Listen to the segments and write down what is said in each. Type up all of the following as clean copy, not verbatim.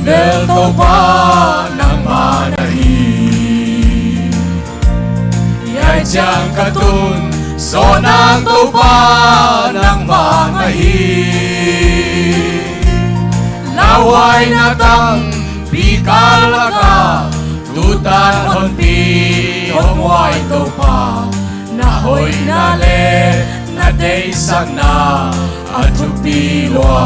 Del tau pa ng manahi Yay jang katun so nang tau pa ng mangahi Laway na tang pikalaka Tutan hon pi hong way tau pa Nahoy na le na day sang na at tupilwa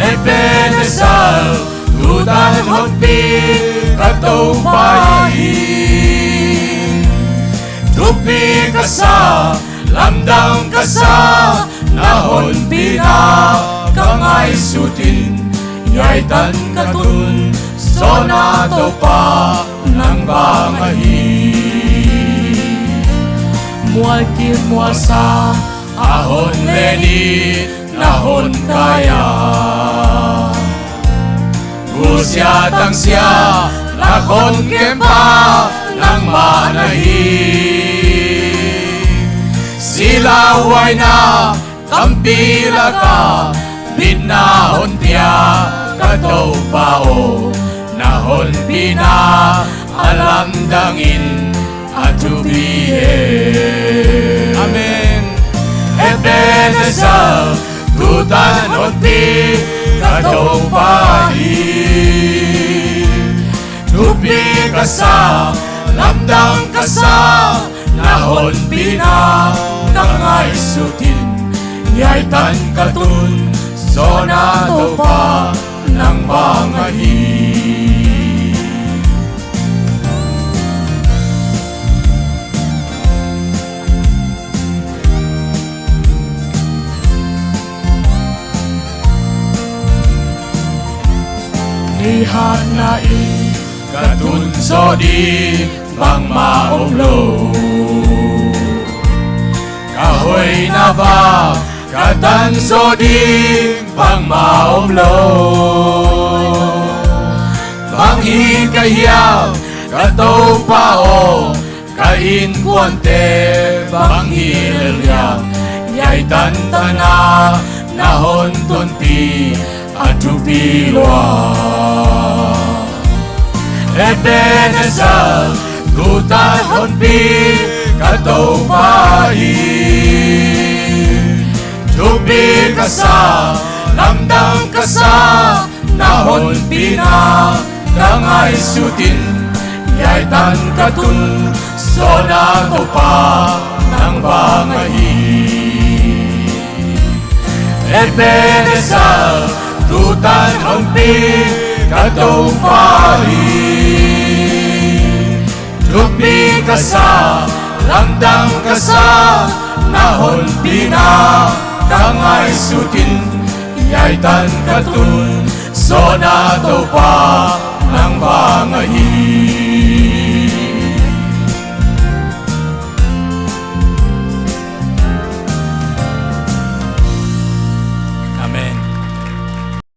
Ebenesal, tutan hon pi katau pahi Tupi kasa, lamdang kasa Nahon pina, kangay sutin Yay tan katun, sona tau pa ng bangahi Mual kin mual sa, ahon leni Nahon kaya Gusyatang siya Nakon kempa Nang manahi Silaway na Kampila ka Binahon tiya Kataw pao Nahon pina Alam dangin At tubihe Amen Ebenezer Tutan hon pi Kataw pahi Tupi kasa Lamdang kasa Nahon pina Kangay sutin Yay tan katun Sona tau pa ng bangahi Lihat na katun so di bang maumlo Kahoy na ba katan so di bang maumlo Bang hikayang kataw pao Kain kuante bang hilalyang Yay tantana nahon tunti at tupilwa Ebenezer, tutan hon pi kataw pahi Tupi kasa, lamdang kasa Nahon pina, kangay sutin Yay tan katun, sona tau pa ng bangahi Ebenezer, tutan hon pi kataw pahi Tupi kasa, lamdang kasa Nahon pina, kangay sutin Yay tan katun, sona tau pa ng bangahi